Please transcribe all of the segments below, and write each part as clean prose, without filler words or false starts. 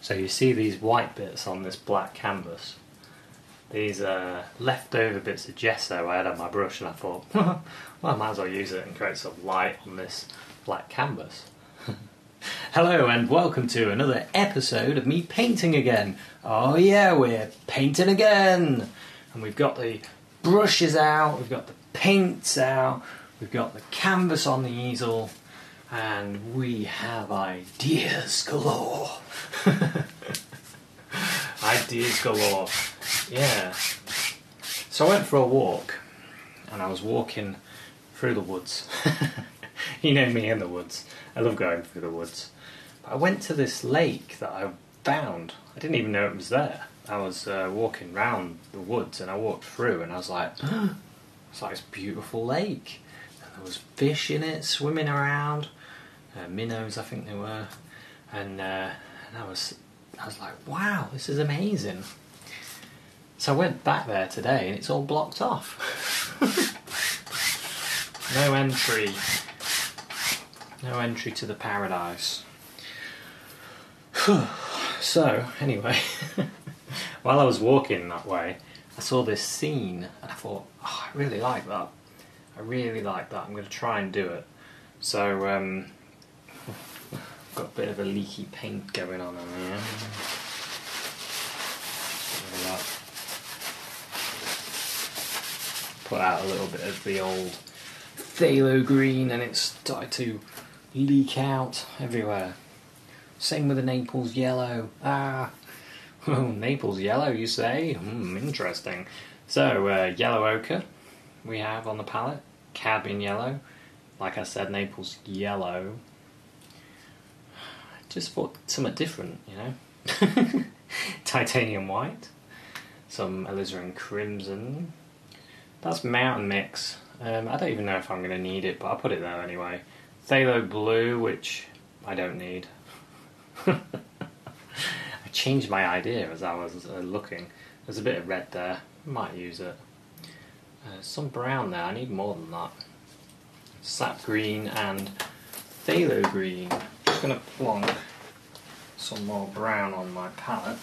So you see these white bits on this black canvas. These are leftover bits of gesso I had on my brush, and I thought, well, I might as well use it and create some light on this black canvas. Hello and welcome to another episode of me painting again. Oh yeah, we're painting again! And we've got the brushes out, we've got the paints out, we've got the canvas on the easel, and we have ideas galore. Ideas galore. Yeah. So I went for a walk, and I was walking through the woods. You know me in the woods. I love going through the woods. But I went to this lake that I found. I didn't even know it was there. I was walking round the woods, and I walked through, and I was like, it's like this beautiful lake. And there was fish in it, swimming around. Minnows, I think they were. And I was like, wow, this is amazing. So I went back there today, and it's all blocked off. No entry. No entry to the paradise. So, anyway, while I was walking that way, I saw this scene, and I thought, oh, I really like that. I really like that. I'm going to try and do it. So, got a bit of a leaky paint going on here. Put out a little bit of the old phthalo green, and it started to leak out everywhere. Same with the Naples yellow. Naples yellow, you say? Interesting. So, yellow ochre we have on the palette. Cadmium yellow. Like I said, Naples yellow. Just thought something different, you know. Titanium white. Some alizarin crimson. That's mountain mix. I don't even know if I'm going to need it, but I'll put it there anyway. Phthalo blue, which I don't need. I changed my idea as I was looking. There's a bit of red there. Might use it. Some brown there. I need more than that. Sap green and phthalo green. Just going to plonk some more brown on my palette.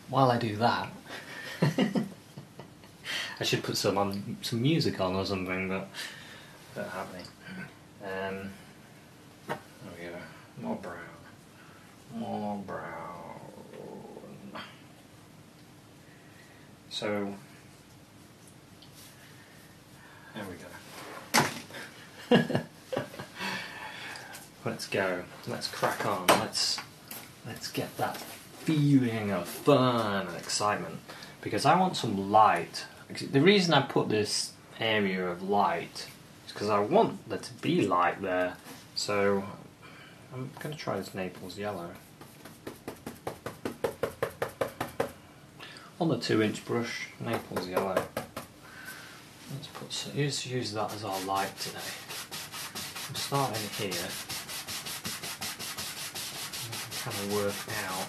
While I do that, I should put some music on or something, but I don't have any. There we go. More brown. More brown. So, there we go. Let's go. Let's crack on. Let's get that feeling of fun and excitement, because I want some light. The reason I put this area of light is because I want there to be light there. So I'm going to try this Naples yellow on the 2-inch brush. Naples yellow. Let's use that as our light today. I'm starting here. Kind of work out.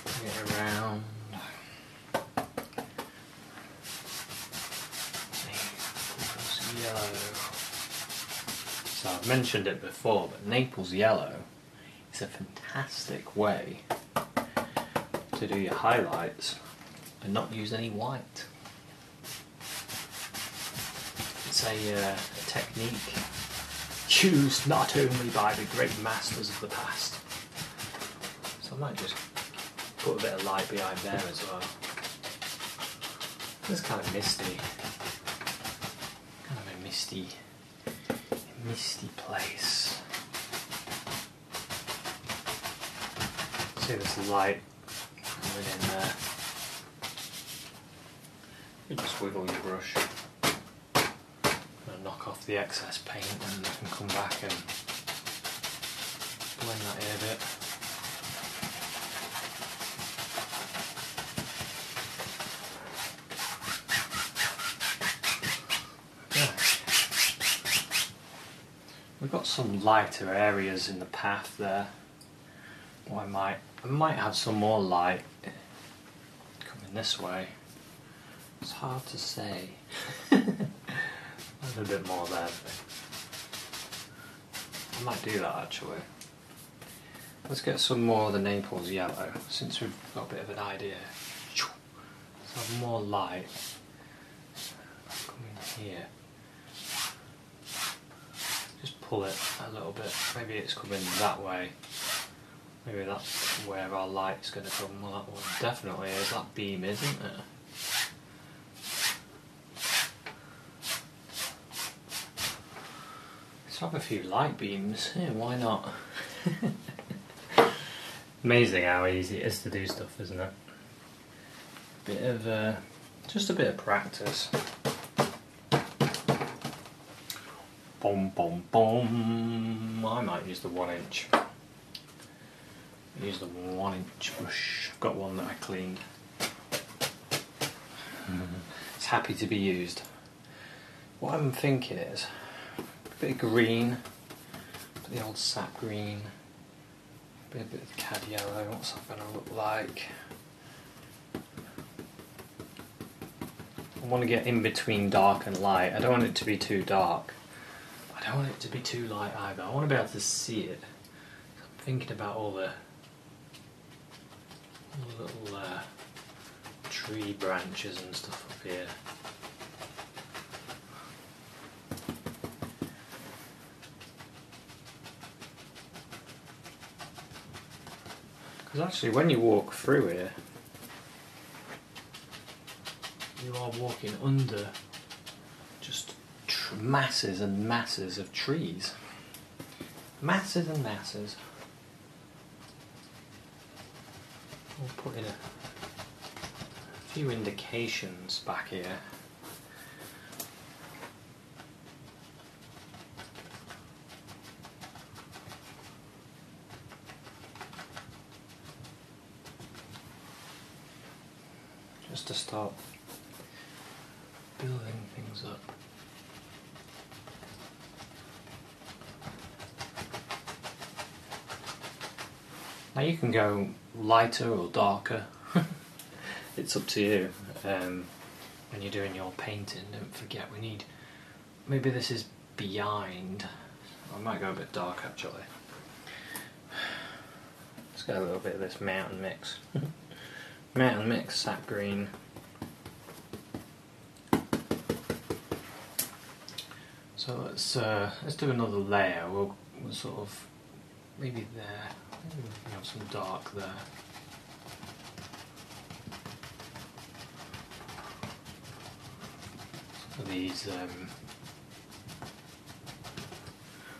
Bring it around. Naples yellow. So I've mentioned it before, but Naples yellow is a fantastic way to do your highlights and not use any white. It's a technique used not only by the great masters of the past. So I might just put a bit of light behind there as well. It's kind of misty. Kind of a misty place. See this light coming in there. You just wiggle your brush. Knock off the excess paint, and I can come back and blend that in a bit. Yeah. We've got some lighter areas in the path there. Well, I might have some more light coming this way. It's hard to say. There's a bit more there. I might do that actually. Let's get some more of the Naples yellow, since we've got a bit of an idea. Let's have more light. Come in here. Just pull it a little bit. Maybe it's coming that way. Maybe that's where our light's going to come. Well, that one definitely is that beam, isn't it? Let's have a few light beams. Yeah, why not? Amazing how easy it is to do stuff, isn't it? Bit of just a bit of practice. Boom, boom, boom. I might use the 1 inch. Use the 1 inch brush. I've got one that I cleaned. It's happy to be used. What I'm thinking is a bit of green, the old sap green. A bit of cad yellow, what's that going to look like? I want to get in between dark and light. I don't want it to be too dark. I don't want it to be too light either. I want to be able to see it. I'm thinking about all the little tree branches and stuff up here. Because actually when you walk through here, you are walking under just masses and masses of trees. Masses and masses. We'll put in a few indications back here. Just to start building things up. Now you can go lighter or darker, it's up to you. When you're doing your painting, don't forget we need, maybe this is behind, I might go a bit dark actually. Let's get a little bit of this mountain mix. Mountain mix, sap green. So let's do another layer. We'll sort of maybe there. Maybe we can have some dark there.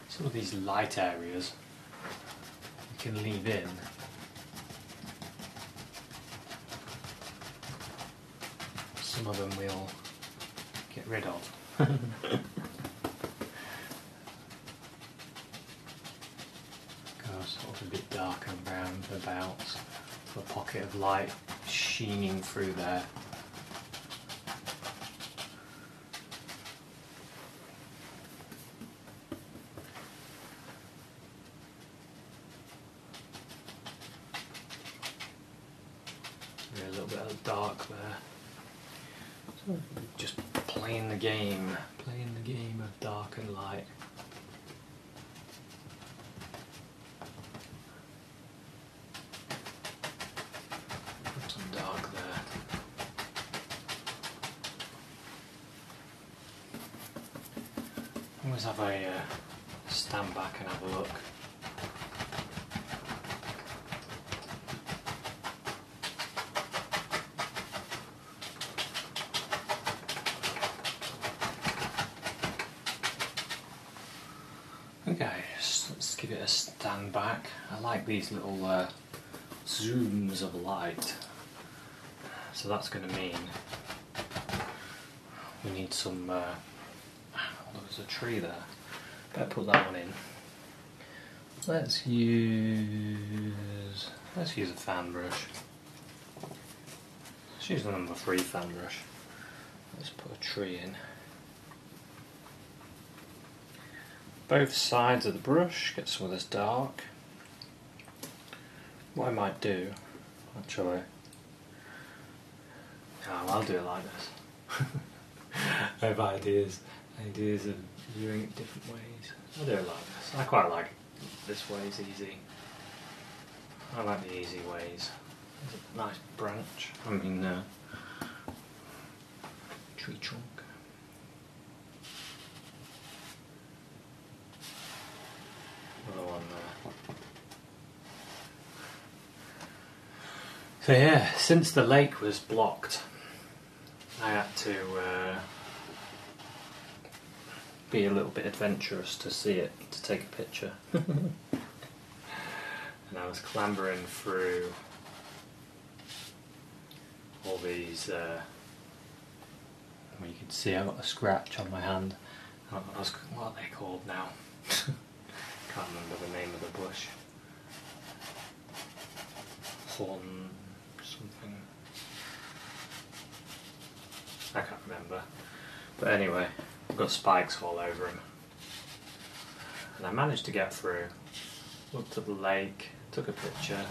Some of these light areas we can leave in. Some of them we'll get rid of. Go sort of a bit darker round about for a pocket of light sheening through there. A little bit of dark there. So just playing the game of dark and light. Put some dark there. Always have a stand back and have a look. Okay, let's give it a stand back. I like these little zooms of light. So that's going to mean we need some. Oh, there's a tree there. Better put that one in. Let's use a fan brush. Let's use the number 3 fan brush. Let's put a tree in. Both sides of the brush, get some of this dark. What I might do, actually, I'll do it like this. I have ideas. ideas of viewing it different ways. I do like this. I quite like this way, it's easy. I like the easy ways. There's a nice branch, tree trunk. Another one there. So yeah, since the lake was blocked, I had to be a little bit adventurous to see it, to take a picture. And I was clambering through all these, well, you can see I got a scratch on my hand. What are they called now? Can't remember the name of the bush. Horn something. I can't remember. But anyway, I've got spikes all over him. And I managed to get through. Looked at the lake, took a picture.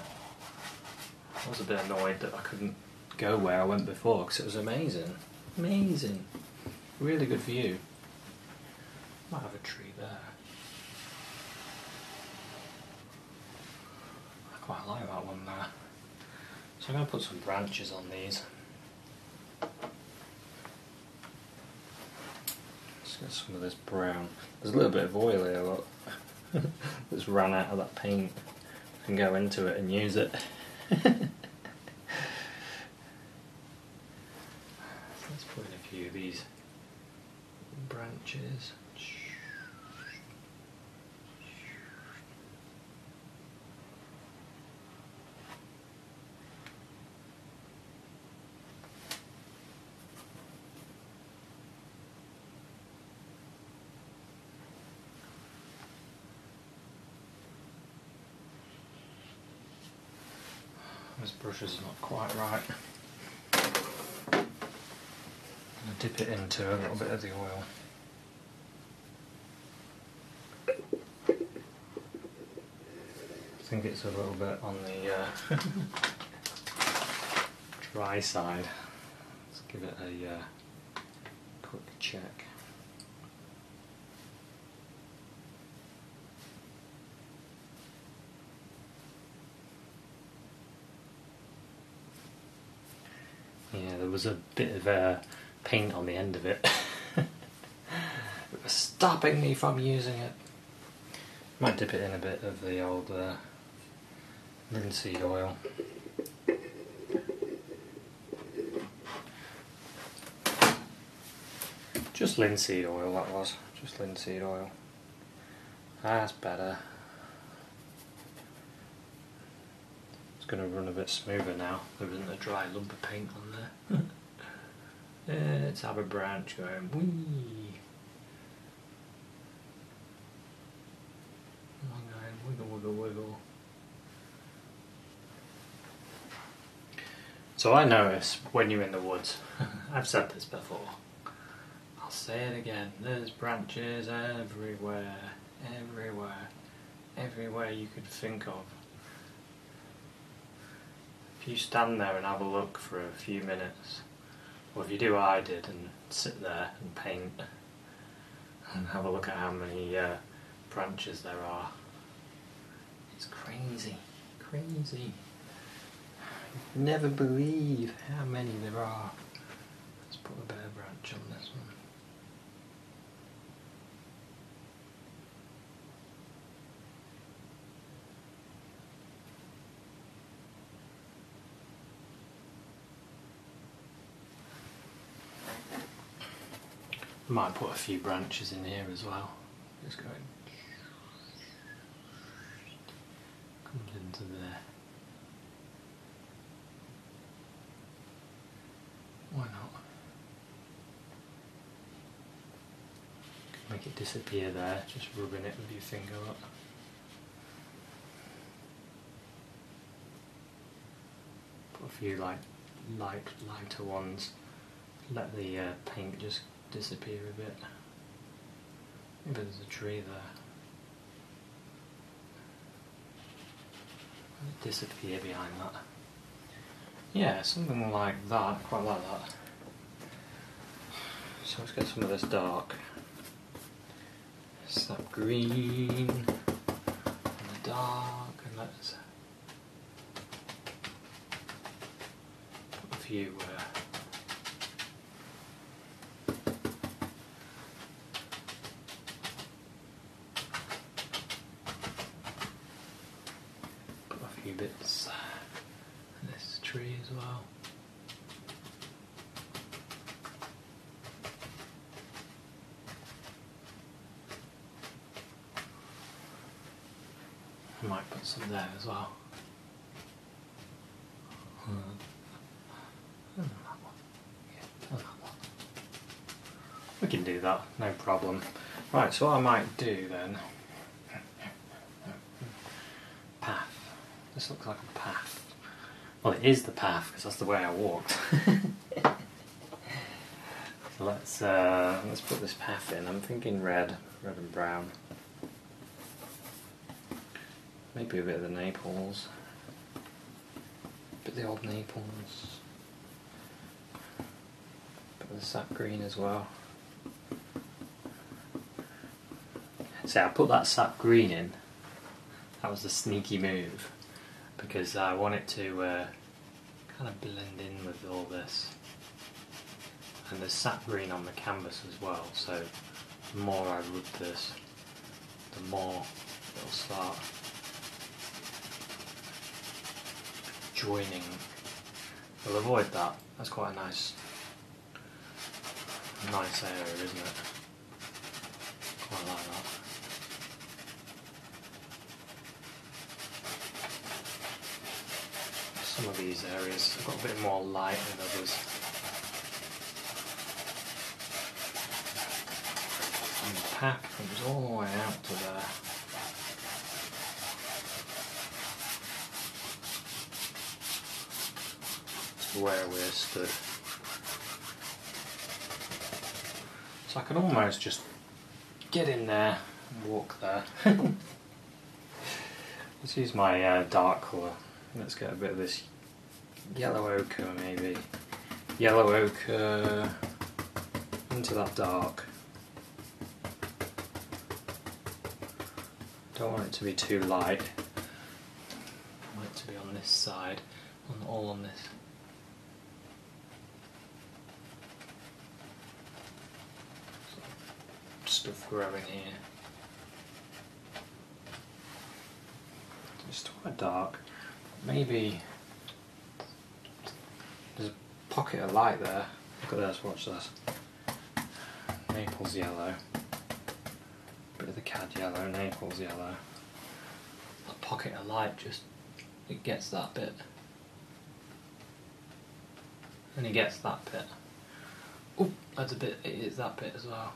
I was a bit annoyed that I couldn't go where I went before because it was amazing. Amazing. Really good view. Might have a tree there. I quite like that one there. So I'm going to put some branches on these. Let's get some of this brown. There's a little bit of oil here, look. That's ran out of that paint. I can go into it and use it. Let's put in a few of these branches. This brush is not quite right. I'm going to dip it into a little bit of the oil. I think it's a little bit on the dry side. Let's give it a quick check. Yeah, there was a bit of paint on the end of it. It was stopping me from using it. Might dip it in a bit of the old linseed oil. Just linseed oil, that was. Just linseed oil. That's better. Going to run a bit smoother now. There isn't a dry lump of paint on there. Let's have a branch going. Whee! Come on, going wiggle, wiggle, wiggle. So I notice when you're in the woods, I've said this before, I'll say it again, there's branches everywhere, everywhere, everywhere you could think of. If you stand there and have a look for a few minutes, or if you do what I did and sit there and paint and have a look at how many branches there are, it's crazy, crazy. You'd never believe how many there are. Let's put a bit of branch on this one. Might put a few branches in here as well. Just going. Comes into there. Why not? Make it disappear there, just rubbing it with your finger up. Put a few lighter ones. Let the paint just disappear a bit. Maybe there's a tree there. Disappear behind that. Yeah, something like that. Quite like that. So let's get some of this dark. Sap green and the dark, and let's put a few bits in this tree as well. I might put some there as well. And that one. Yeah, and that one. We can do that, no problem. Right, so what I might do then. Path. This looks like a path. Well, it is the path because that's the way I walked. So let's put this path in. I'm thinking red and brown. Maybe a bit of the Naples. A bit of the old Naples. A bit of the sap green as well. So I put that sap green in. That was the sneaky move, because I want it to kind of blend in with all this. And there's sap green on the canvas as well, so the more I rub this, the more it'll start joining. We'll avoid that. That's quite a nice area, isn't it? Quite like that. Some of these areas have got a bit more light than others. And the path comes all the way out to there. To where we're stood. So I can almost just get in there and walk there. Let's use my dark colour. Let's get a bit of this yellow ochre, maybe. Yellow ochre into that dark. Don't want it to be too light. I want it to be on this side, all on this. Stuff growing here. Just quite dark. Maybe there's a pocket of light there. Look at this, watch this. Naples yellow. Bit of the cad yellow, Naples yellow. A pocket of light, just it gets that bit. And it gets that bit. Oh, that's a bit, it is that bit as well.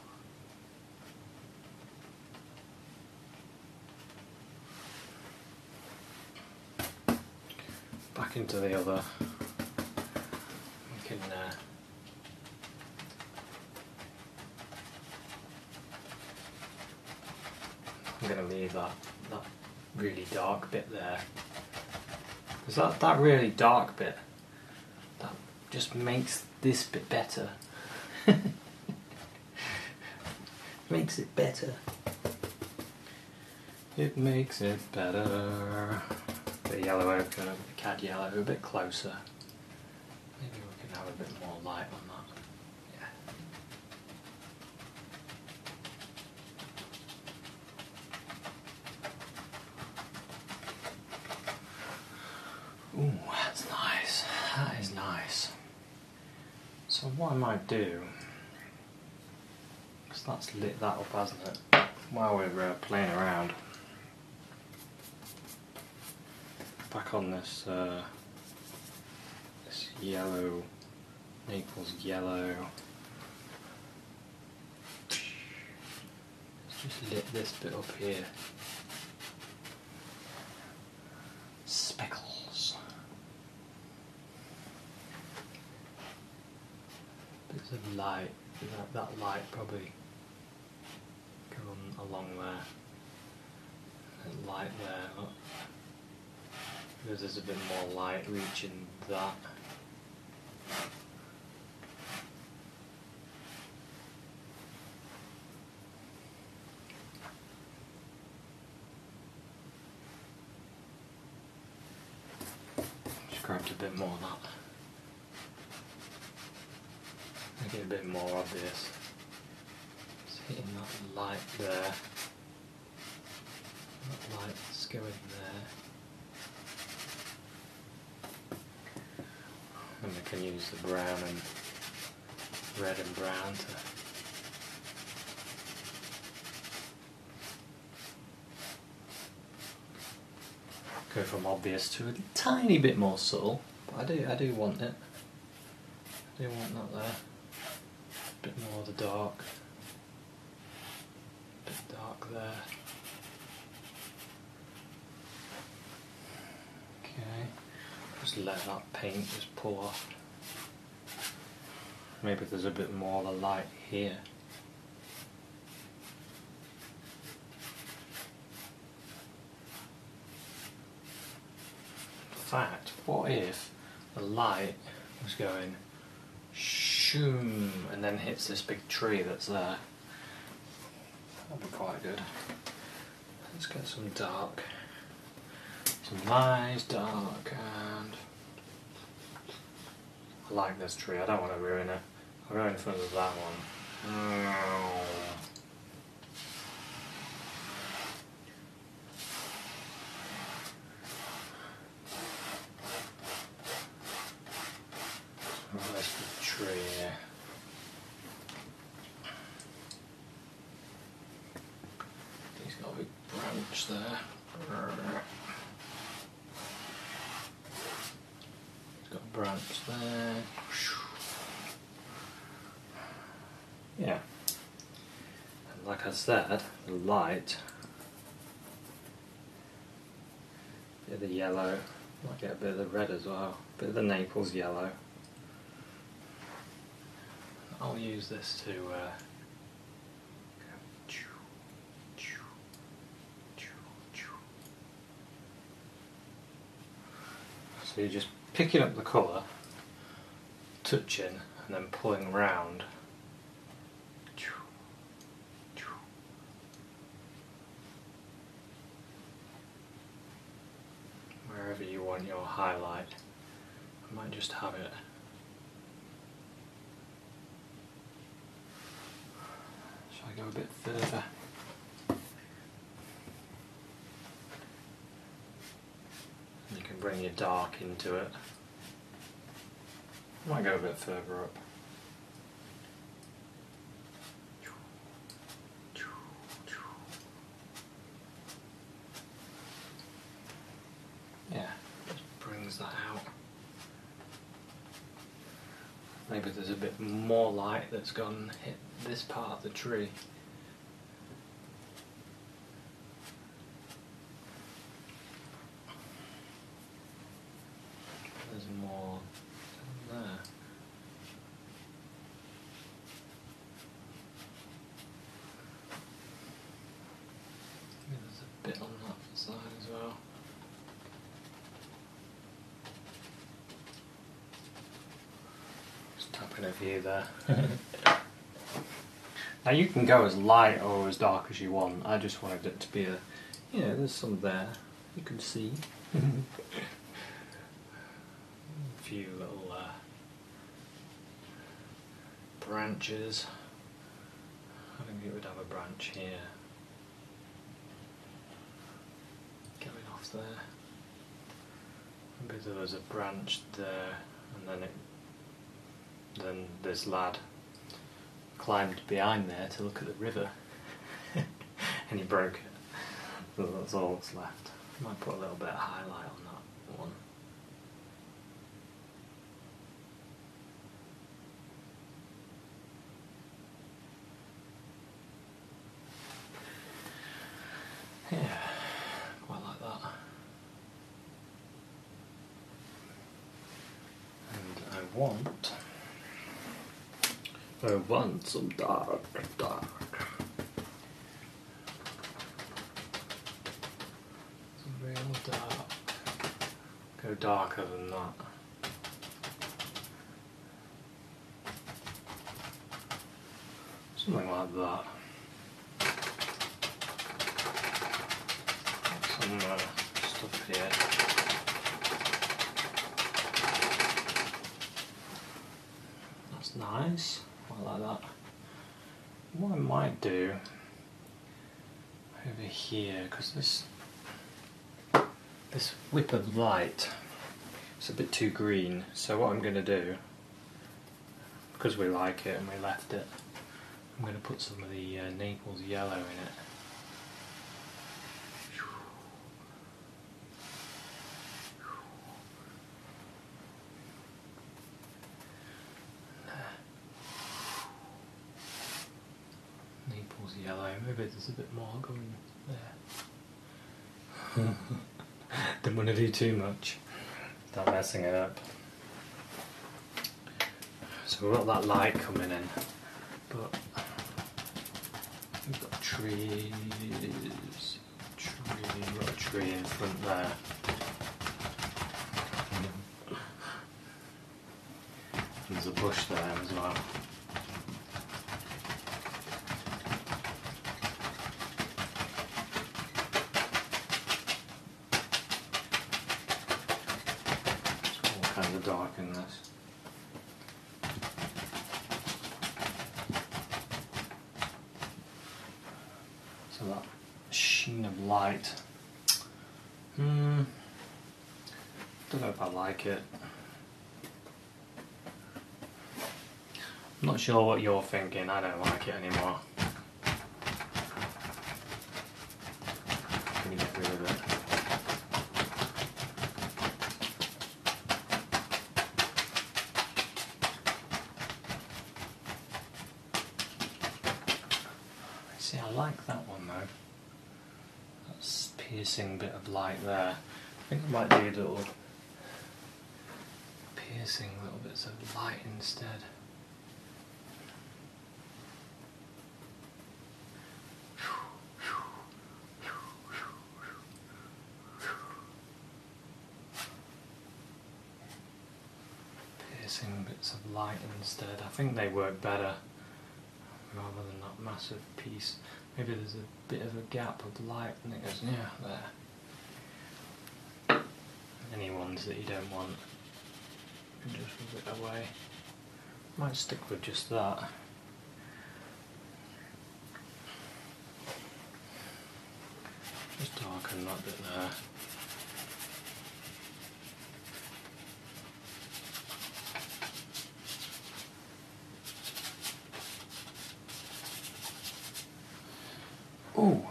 Back into the other. We can I'm going to leave that really dark bit there, because that really dark bit, that just makes this bit better. Makes it better. It makes it better. The yellow ochre, the cad yellow, a bit closer. Maybe we can have a bit more light on that. Yeah. Ooh, that's nice. That is nice. So what I might do, because that's lit that up, hasn't it? While we're playing around. Back on this this yellow, Naples yellow. Let's just lit this bit up here. Speckles. Bits of light. That light probably come along there. And light there. Look. Because there's a bit more light reaching that. Grabbed a bit more of that. Make it a bit more obvious. It's hitting that light there. That light's going there. And we can use the brown and red and brown to go from obvious to a tiny bit more subtle. But I do want it. I do want that there. A bit more of the dark. A bit dark there. Okay. Just let that paint just pull off. Maybe there's a bit more of the light here. In fact, what if the light was going shoom and then hits this big tree that's there? That'd be quite good. Let's get some dark. Some nice dark, and I like this tree, I don't want to ruin it. I'll go in front of that one. Nice big tree here. He's got a big branch there. Got a branch there. Yeah. And like I said, the light, a bit of the yellow, might get a bit of the red as well, a bit of the Naples yellow. I'll use this to so you're just picking up the colour, touching, and then pulling round. Wherever you want your highlight. I might just have it. Shall I go a bit further? You can bring your dark into it. I might go a bit further up. Yeah, just brings that out. Maybe there's a bit more light that's gone and hit this part of the tree. There's more there. Yeah, there's a bit on that side as well. Just tapping a view there. Now you can go as light or as dark as you want. I just wanted it to be a, you know, there's some there you can see. A few little branches. I think it would have a branch here. Going off there. Maybe there was a branch there, and then this lad climbed behind there to look at the river, and he broke it. So that's all that's left. Might put a little bit of highlight on that one. Yeah, quite like that. And I want some dark. Some real dark. Go darker than that. Something like that. Some stuff here. nice. I like that. What I might do over here, because this whip of light is a bit too green, so what I'm going to do, because we like it and we left it, I'm going to put some of the Naples yellow in it. Naples yellow, maybe there's a bit more going there. Didn't want to do too much, start messing it up. So we've got that light coming in, but we've got trees, we've got a tree in front there. And there's a bush there as well. It's all kind of dark in this. So that sheen of light, don't know if I like it. I'm not sure what you're thinking, I don't like it anymore. Can you get rid of it? See, I like that one though. That's piercing bit of light there. I think I might do little piercing little bits of light instead. Piercing bits of light instead. I think they work better rather than that massive piece. Maybe there's a bit of a gap of light and it goes, yeah, there. Any ones that you don't want, you can just move it away. Might stick with just that. Just darken that bit there. Ooh.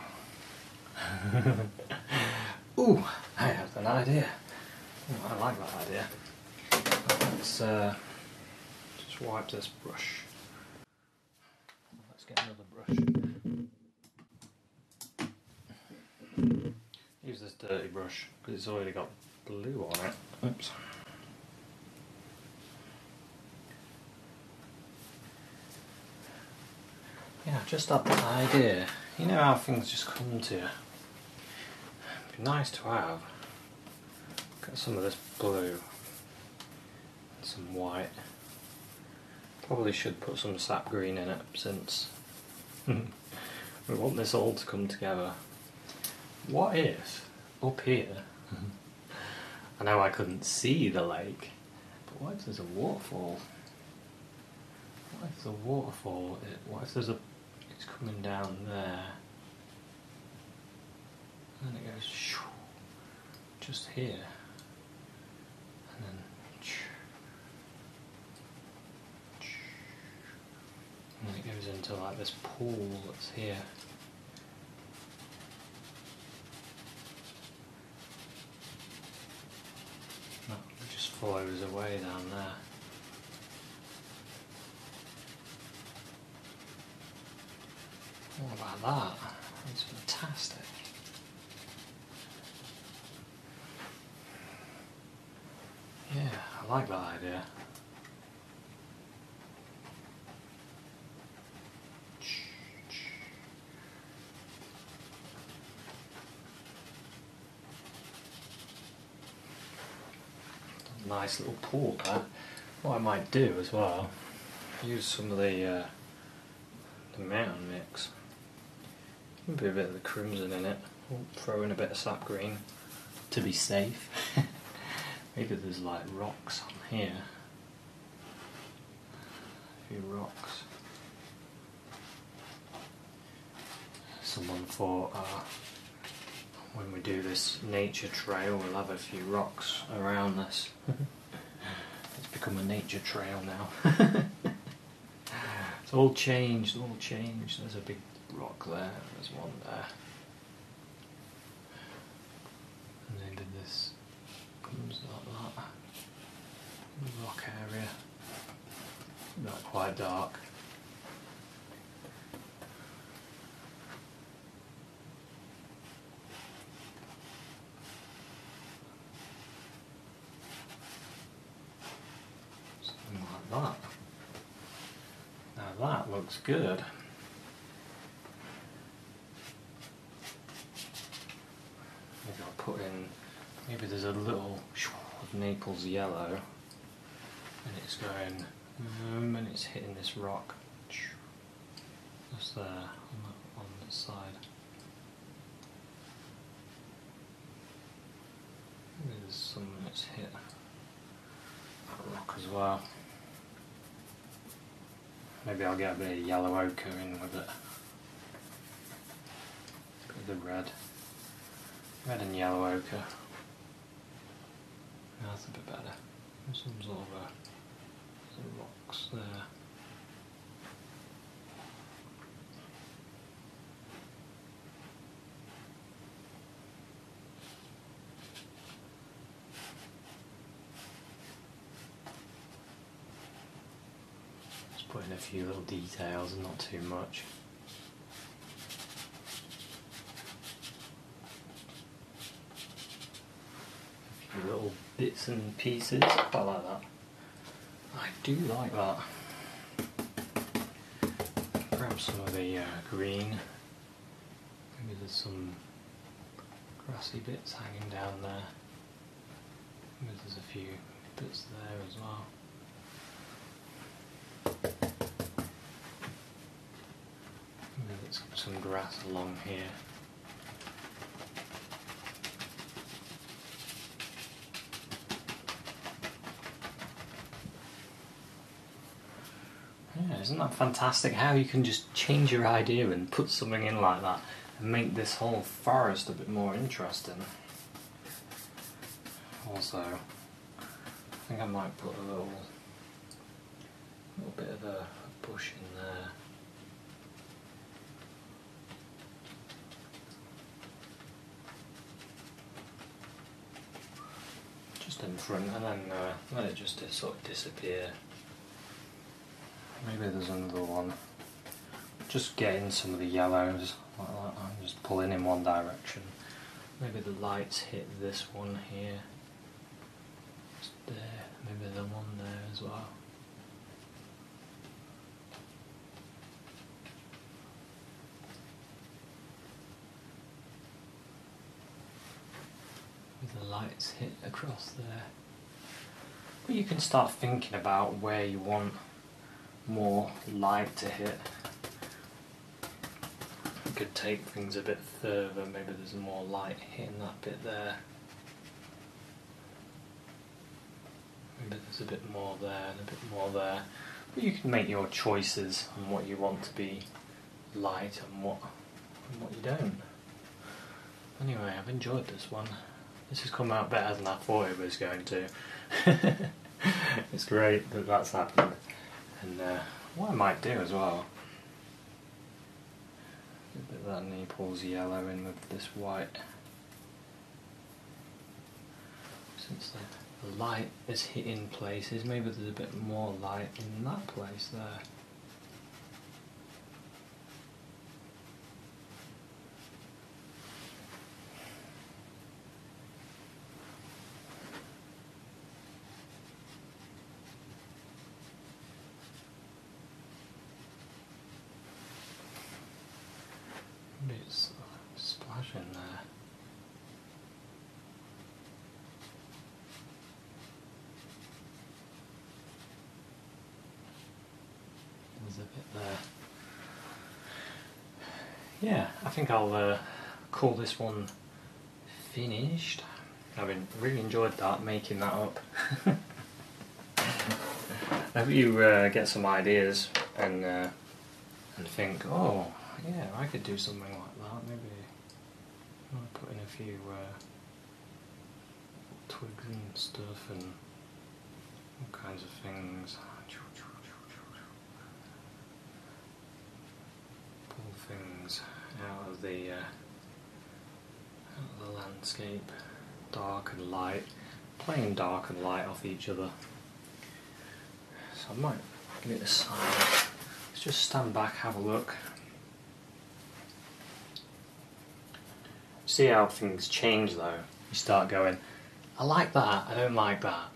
Ooh, I have an idea. Ooh, I like that idea. Let's just wipe this brush. Let's get another brush. Use this dirty brush because it's already got glue on it. Oops. Yeah, just had that idea. You know how things just come to you. It'd be nice to have. Got some of this blue and some white. Probably should put some sap green in it since we want this all to come together. What if up here, I know I couldn't see the lake, but what if there's a waterfall? What if the waterfall, what if there's it's coming down there, and then it goes just here, and then it goes into like this pool that's here. That just flows away down there. What about that? That's fantastic. Yeah, I like that idea. Nice little pool there. What I might do as well, use some of the mountain mix. Maybe a bit of the crimson in it. We'll throw in a bit of sap green to be safe. Maybe there's like rocks on here. few rocks. Someone thought when we do this nature trail we'll have a few rocks around this. It's become a nature trail now. It's all changed, all changed. There's a big rock there, there's one there. And maybe this comes like that. Rock area. Not quite dark. Something like that. Now that looks good. Maybe I'll put in, maybe there's a little of Naples yellow and it's going, and it's hitting this rock just there on the side. Maybe there's some that's hit that rock as well. Maybe I'll get a bit of yellow ochre in with it. Bit of the red. Red and yellow ochre. That's a bit better. There's some sort of some rocks there. Just put in a few little details and not too much. Little bits and pieces, quite like that. I do like that. Grab some of the green. Maybe there's some grassy bits hanging down there. Maybe there's a few bits there as well. Maybe there's some grass along here. Yeah, isn't that fantastic how you can just change your idea and put something in like that and make this whole forest a bit more interesting. Also, I think I might put a little bit of a bush in there. Just in front, and then let it just sort of disappear. Maybe there's another one. Just getting some of the yellows like that and just pulling in one direction. Maybe the lights hit this one here. Just there. Maybe the one there as well. Maybe the lights hit across there. But you can start thinking about where you want more light to hit. You could take things a bit further, maybe there's more light hitting that bit there. Maybe there's a bit more there and a bit more there. But you can make your choices on what you want to be light and what you don't. Anyway, I've enjoyed this one. This has come out better than I thought it was going to. It's great that that's happened. And what I might do as well, a bit of that Naples yellow in with this white. Since the light is hitting places, maybe there's a bit more light in that place there. Maybe it's splashing there. There's a bit there. Yeah, I think I'll call this one finished. I've really enjoyed that, making that up. I hope you get some ideas and think, oh, yeah, I could do something like that. Maybe I'll put in a few twigs and stuff and all kinds of things. Pull things out of the landscape, dark and light, playing dark and light off each other. So I might give it a sign. Let's just stand back, have a look. See how things change though. You start going, I like that, I don't like that.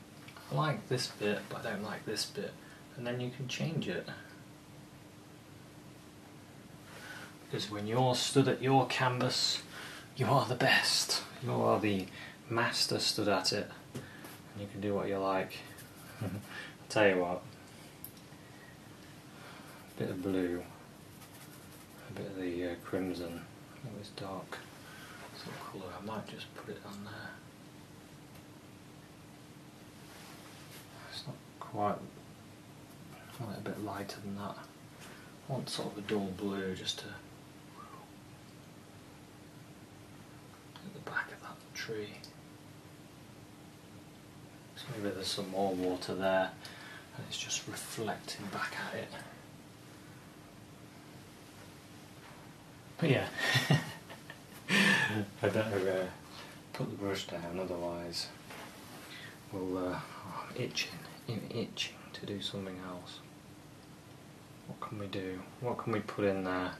I like this bit, but I don't like this bit. And then you can change it. Because when you're stood at your canvas, you are the best. You are the master stood at it. And you can do what you like. I'll tell you what. A bit of blue. A bit of the crimson. It was dark sort of colour. I might just put it on there. It's not quite. I want it a bit lighter than that. I want sort of a dull blue just to at the back of that tree. So maybe there's some more water there and it's just reflecting back at it. But yeah, I better put the brush down, otherwise I'm itching to do something else. What can we do? What can we put in there?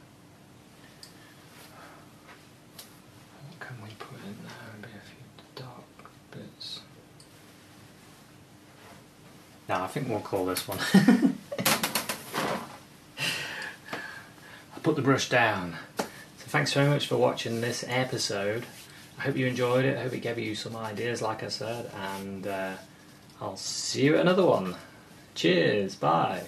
What can we put in there? Maybe a few dark bits. No, I think we'll call this one. I put the brush down. So thanks very much for watching this episode. I hope you enjoyed it. I hope it gave you some ideas, like I said, and I'll see you at another one. Cheers, bye.